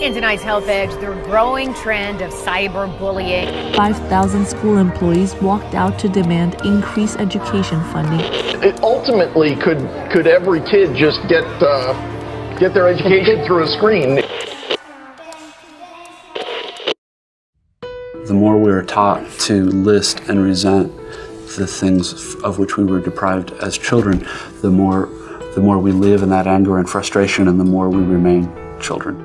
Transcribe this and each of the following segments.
In tonight's Health Edge, the growing trend of cyberbullying. 5,000 school employees walked out to demand increased education funding. It ultimately could every kid just get their education through a screen. The more we were taught to list and resent the things of which we were deprived as children, the more we live in that anger and frustration, and the more we remain children.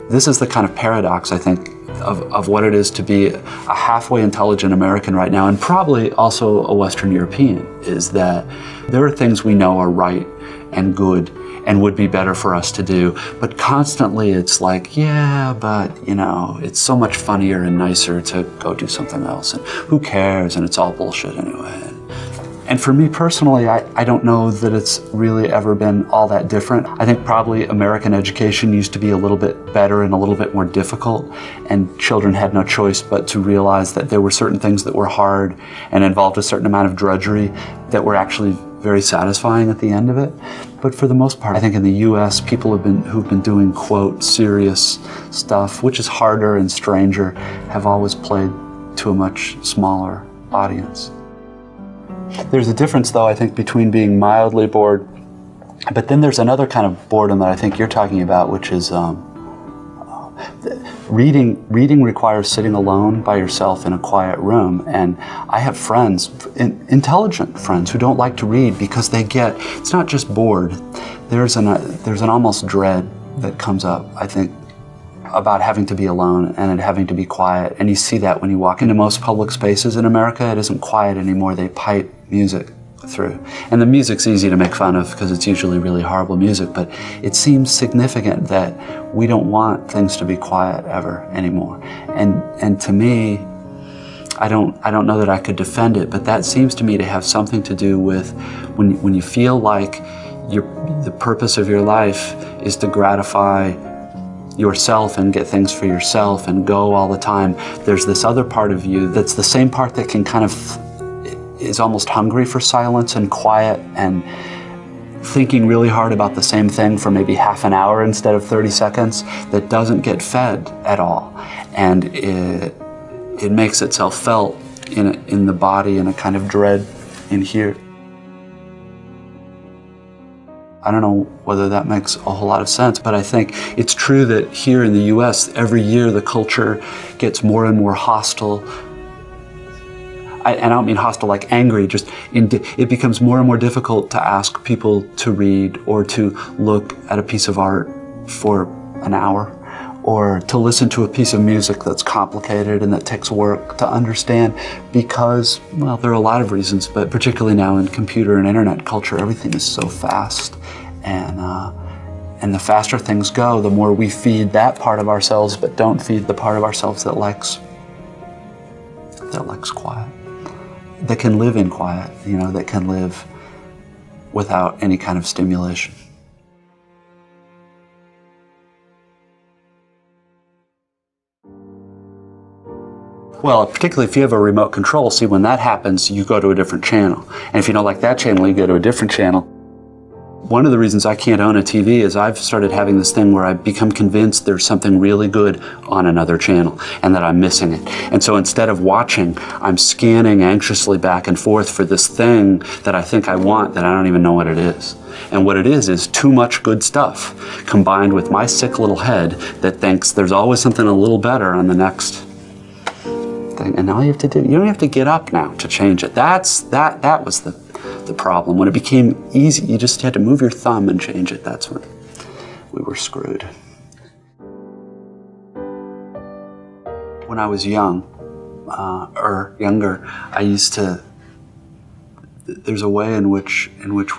This is the kind of paradox, I think, of what it is to be a halfway intelligent American right now, and probably also a Western European, is that there are things we know are right and good and would be better for us to do, but constantly it's like, yeah, but you know, it's so much funnier and nicer to go do something else, and who cares, and it's all bullshit anyway. And for me personally, I don't know that it's really ever been all that different. I think probably American education used to be a little bit better and a little bit more difficult, and children had no choice but to realize that there were certain things that were hard and involved a certain amount of drudgery that were actually very satisfying at the end of it. But for the most part, I think in the US, people who've been doing, quote, serious stuff, which is harder and stranger, have always played to a much smaller audience. There's a difference, though, I think, between being mildly bored, but then there's another kind of boredom that I think you're talking about, which is reading. Reading requires sitting alone by yourself in a quiet room, and I have friends, intelligent friends, who don't like to read because it's not just bored. There's an almost dread that comes up, I think, about having to be alone and having to be quiet. And you see that when you walk into most public spaces in America. It isn't quiet anymore. They pipe music through. And the music's easy to make fun of because it's usually really horrible music, but it seems significant that we don't want things to be quiet ever anymore. And to me, I don't know that I could defend it, but that seems to me to have something to do with when you feel like the purpose of your life is to gratify yourself and get things for yourself and go all the time. There's this other part of you that's the same part that can kind of is almost hungry for silence and quiet and thinking really hard about the same thing for maybe half an hour instead of 30 seconds, that doesn't get fed at all. And it makes itself felt in the body in a kind of dread in here. I don't know whether that makes a whole lot of sense, but I think it's true that here in the US, every year the culture gets more and more hostile. And I don't mean hostile like angry, just it becomes more and more difficult to ask people to read or to look at a piece of art for an hour, or to listen to a piece of music that's complicated and that takes work to understand, because, well, there are a lot of reasons, but particularly now in computer and internet culture, everything is so fast. And the faster things go, the more we feed that part of ourselves, but don't feed the part of ourselves that likes quiet, that can live in quiet, you know, that can live without any kind of stimulation. Well, particularly if you have a remote control, see, when that happens, you go to a different channel. And if you don't like that channel, you go to a different channel. One of the reasons I can't own a TV is I've started having this thing where I become convinced there's something really good on another channel and that I'm missing it. And so instead of watching, I'm scanning anxiously back and forth for this thing that I think I want that I don't even know what it is. And what it is too much good stuff combined with my sick little head that thinks there's always something a little better on the next thing. And all you have to do, you don't have to get up now to change it. That was the problem. When it became easy, you just had to move your thumb and change it. That's when we were screwed. When I was young, or younger, there's a way in which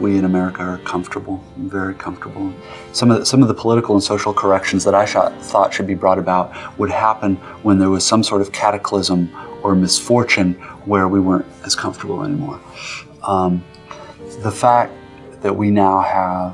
we in America are comfortable, very comfortable. Some of the political and social corrections that I thought should be brought about would happen when there was some sort of cataclysm or misfortune where we weren't as comfortable anymore. The fact that we now have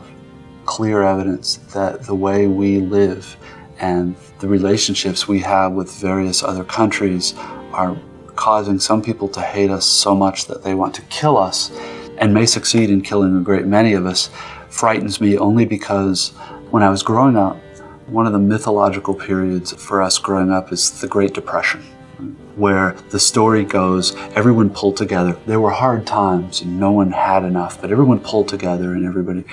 clear evidence that the way we live and the relationships we have with various other countries are causing some people to hate us so much that they want to kill us and may succeed in killing a great many of us frightens me, only because when I was growing up, One of the mythological periods for us growing up is the Great Depression, where the story goes, everyone pulled together. There were hard times and no one had enough, but everyone pulled together and everybody.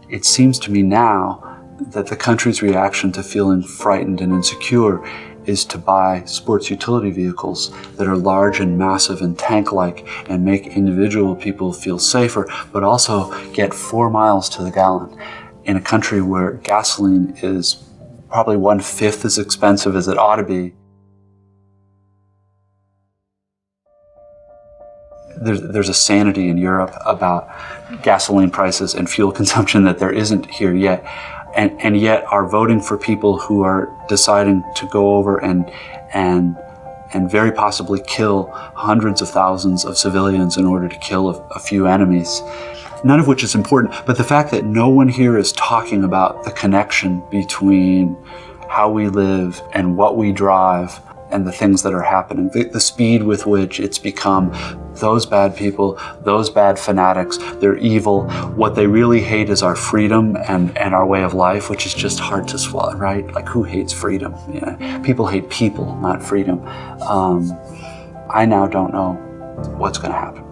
It seems to me now that the country's reaction to feeling frightened and insecure is to buy sports utility vehicles that are large and massive and tank-like and make individual people feel safer, but also get 4 miles to the gallon in a country where gasoline is probably 1/5 as expensive as it ought to be. There's a sanity in Europe about gasoline prices and fuel consumption that there isn't here yet. And yet are voting for people who are deciding to go over and very possibly kill hundreds of thousands of civilians in order to kill a few enemies. None of which is important, but the fact that no one here is talking about the connection between how we live and what we drive and the things that are happening, the speed with which it's become those bad people, those bad fanatics, they're evil. What they really hate is our freedom and our way of life, which is just hard to swallow, right? Like, who hates freedom? Yeah. People hate people, not freedom. I now don't know what's gonna happen.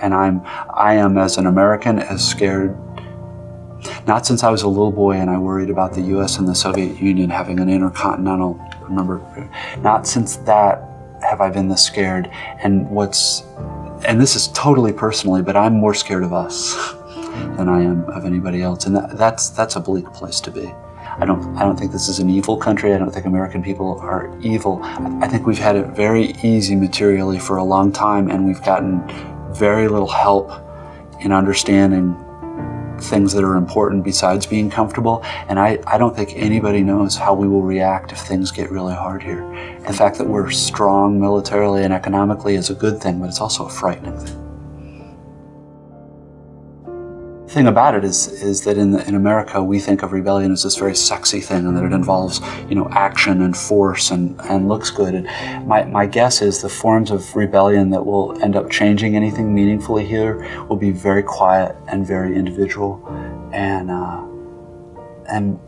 And I am, as an American, as scared, not since I was a little boy and I worried about the US and the Soviet Union having an intercontinental, not since that have I been this scared. And this is totally personally, but I'm more scared of us than I am of anybody else. And that's a bleak place to be. I don't think this is an evil country. I don't think American people are evil. I think we've had it very easy materially for a long time, and we've gotten very little help in understanding things that are important besides being comfortable. And I don't think anybody knows how we will react if things get really hard here. The fact that we're strong militarily and economically is a good thing, but it's also a frightening thing. The thing about it is that in America we think of rebellion as this very sexy thing, and that it involves, action and force and looks good. And my guess is the forms of rebellion that will end up changing anything meaningfully here will be very quiet and very individual, and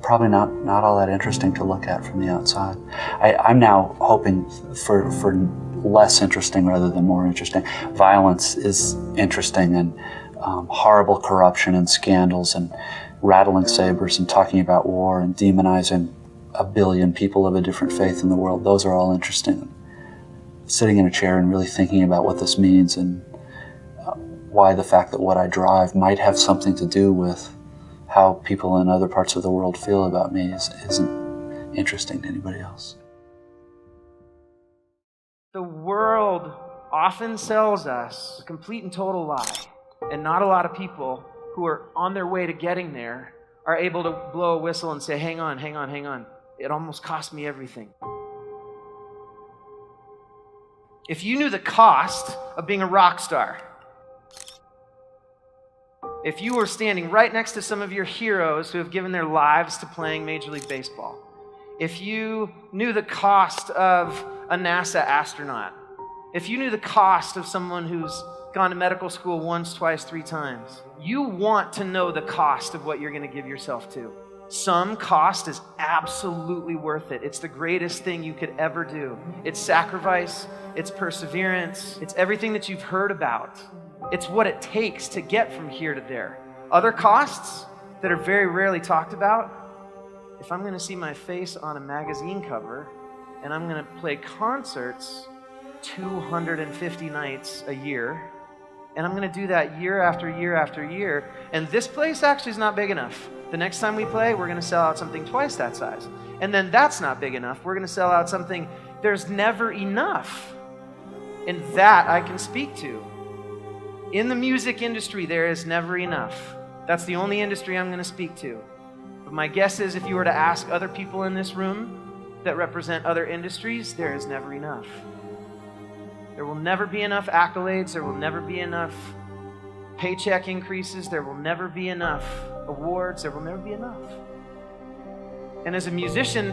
probably not all that interesting to look at from the outside. I'm now hoping for less interesting rather than more interesting. Violence is interesting, and horrible corruption and scandals and rattling sabers and talking about war and demonizing 1 billion people of a different faith in the world. Those are all interesting. Sitting in a chair and really thinking about what this means and why the fact that what I drive might have something to do with how people in other parts of the world feel about me isn't interesting to anybody else. The world often sells us a complete and total lie. And not a lot of people who are on their way to getting there are able to blow a whistle and say, hang on. It almost cost me everything. If you knew the cost of being a rock star, if you were standing right next to some of your heroes who have given their lives to playing Major League Baseball, if you knew the cost of a NASA astronaut, if you knew the cost of someone who's gone to medical school once, twice, 3 times, you want to know the cost of what you're going to give yourself to. Some cost is absolutely worth it. It's the greatest thing you could ever do. It's sacrifice, it's perseverance, it's everything that you've heard about. It's what it takes to get from here to there. Other costs that are very rarely talked about, if I'm going to see my face on a magazine cover and I'm going to play concerts 250 nights a year, and I'm going to do that year after year after year. And this place actually is not big enough. The next time we play, we're going to sell out something twice that size. And then that's not big enough. We're going to sell out something. There's never enough. And that I can speak to. In the music industry, there is never enough. That's the only industry I'm going to speak to. But my guess is if you were to ask other people in this room that represent other industries, there is never enough. There will never be enough accolades. There will never be enough paycheck increases. There will never be enough awards. There will never be enough. And as a musician,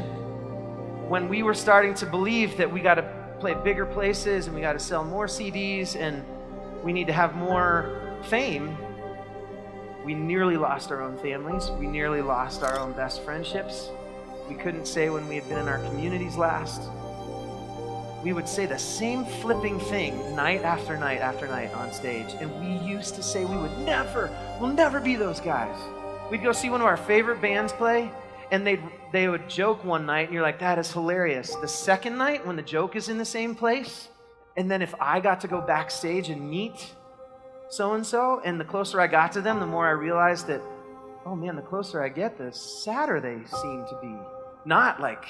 when we were starting to believe that we got to play bigger places and we got to sell more CDs and we need to have more fame, We nearly lost our own families. We nearly lost our own best friendships. We couldn't say when we had been in our communities last. We would say the same flipping thing night after night after night on stage. And we used to say we'll never be those guys. We'd go see one of our favorite bands play, and they would joke one night, and you're like, that is hilarious. The second night, when the joke is in the same place, and then if I got to go backstage and meet so-and-so, and the closer I got to them, the more I realized that, oh man, the closer I get, the sadder they seem to be. Not like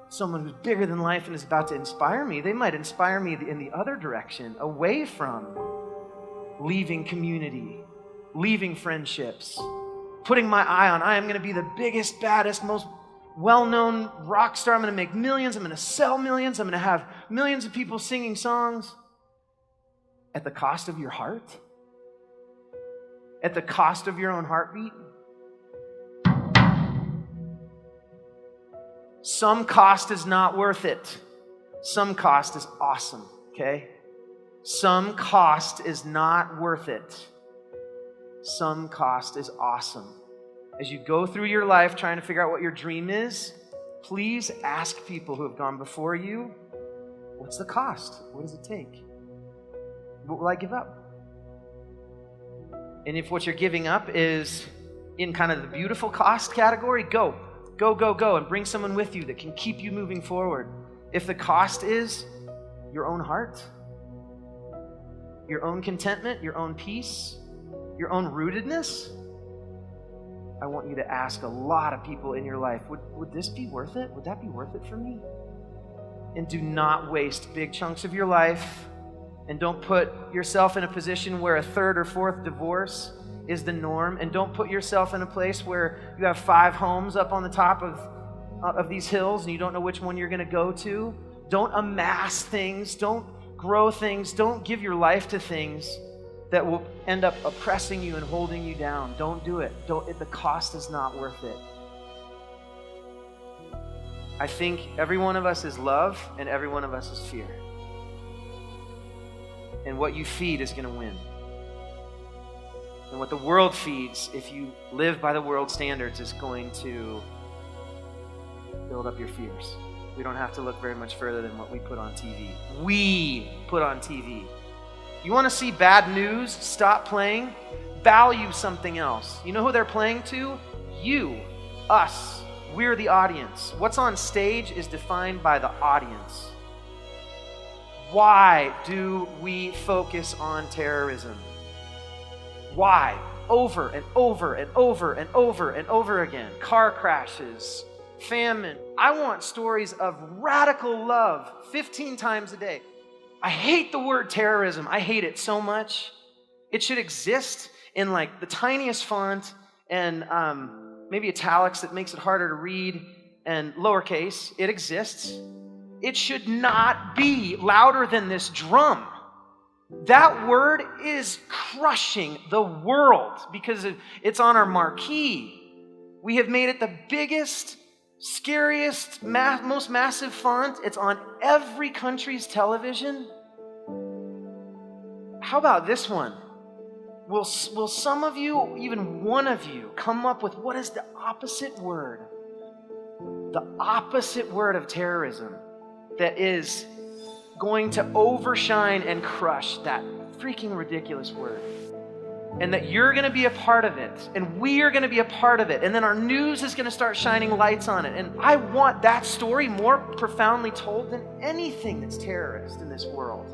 someone who's bigger than life and is about to inspire me. They might inspire me in the other direction, away from leaving community, leaving friendships, putting my eye on, I am going to be the biggest, baddest, most well-known rock star. I'm going to make millions. I'm going to sell millions. I'm going to have millions of people singing songs at the cost of your heart, at the cost of your own heartbeat. Some cost is not worth it. Some cost is awesome, okay? Some cost is not worth it. Some cost is awesome. As you go through your life trying to figure out what your dream is, please ask people who have gone before you, what's the cost? What does it take? What will I give up? And if what you're giving up is in kind of the beautiful cost category, go, and bring someone with you that can keep you moving forward. If the cost is your own heart, your own contentment, your own peace, your own rootedness, I want you to ask a lot of people in your life, would this be worth it? Would that be worth it for me? And do not waste big chunks of your life, and don't put yourself in a position where a third or fourth divorce is the norm, and don't put yourself in a place where you have 5 homes up on the top of these hills and you don't know which one you're going to go to. Don't amass things, don't grow things, don't give your life to things that will end up oppressing you and holding you down. Don't do it. The cost is not worth it. I think every one of us is love and every one of us is fear. And what you feed is going to win. And what the world feeds, if you live by the world standards, is going to build up your fears. We don't have to look very much further than what we put on TV. We put on TV. You want to see bad news stop playing? Value something else. You know who they're playing to? You, us. We're the audience. What's on stage is defined by the audience. Why do we focus on terrorism? Why? Over and over and over and over and over again. Car crashes, famine. I want stories of radical love 15 times a day. I hate the word terrorism. I hate it so much. It should exist in like the tiniest font and maybe italics that makes it harder to read and lowercase. It exists. It should not be louder than this drum. That word is crushing the world because it's on our marquee. We have made it the biggest, scariest, most massive font. It's on every country's television. How about this one? Will some of you, even one of you, come up with what is the opposite word? The opposite word of terrorism that is going to overshine and crush that freaking ridiculous word. And that you're going to be a part of it. And we are going to be a part of it. And then our news is going to start shining lights on it. And I want that story more profoundly told than anything that's terrorist in this world.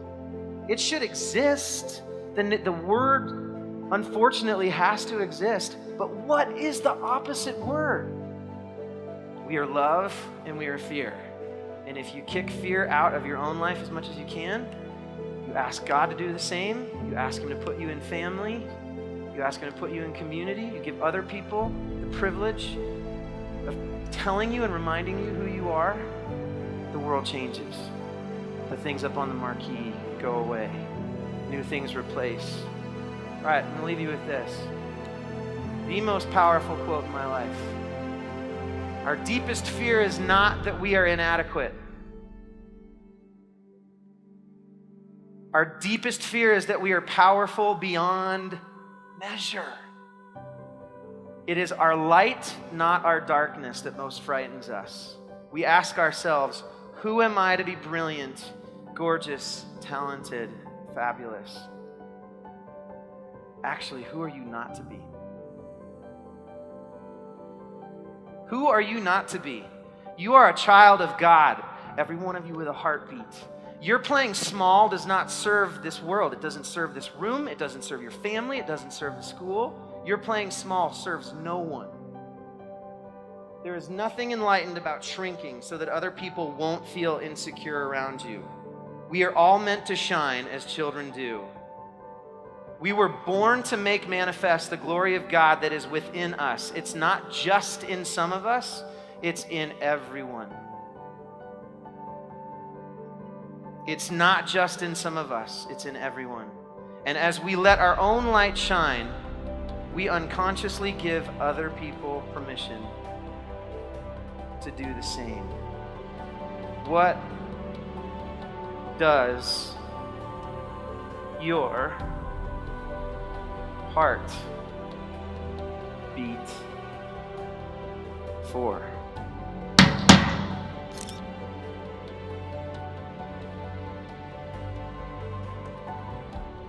It should exist. The word, unfortunately, has to exist. But what is the opposite word? We are love and we are fear. And if you kick fear out of your own life as much as you can, you ask God to do the same. You ask Him to put you in family. You ask Him to put you in community. You give other people the privilege of telling you and reminding you who you are. The world changes. The things up on the marquee go away. New things replace. All right, I'm going to leave you with this. The most powerful quote in my life. Our deepest fear is not that we are inadequate. Our deepest fear is that we are powerful beyond measure. It is our light, not our darkness, that most frightens us. We ask ourselves, who am I to be brilliant, gorgeous, talented, fabulous? Actually, who are you not to be? Who are you not to be? You are a child of God, every one of you with a heartbeat. Your playing small does not serve this world. It doesn't serve this room. It doesn't serve your family. It doesn't serve the school. Your playing small serves no one. There is nothing enlightened about shrinking so that other people won't feel insecure around you. We are all meant to shine as children do. We were born to make manifest the glory of God that is within us. It's not just in some of us, it's in everyone. It's not just in some of us, it's in everyone. And as we let our own light shine, we unconsciously give other people permission to do the same. What does your heart beat for?